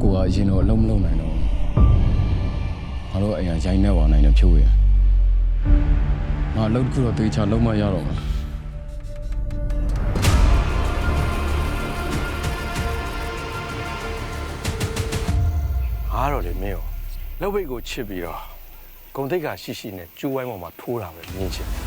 ကိုကအရင်တော့အလုံးမလုံးနိုင်တော့ငါတို့အရင်ရိုင်းနေပါနိုင်တယ်ဖြိုးရငါအလုပ်တစ်ခုတော့တေးချလုံးမရတော့ဘူးအားတော့လေမင်းရောလောက်ဘိတ်ကိုချစ်ပြီးတော့ဂုံတိတ်ကရှိရှိနဲ့ကျိုးဝိုင်းပေါ်မှာထိုးတာပဲမြင်ချင်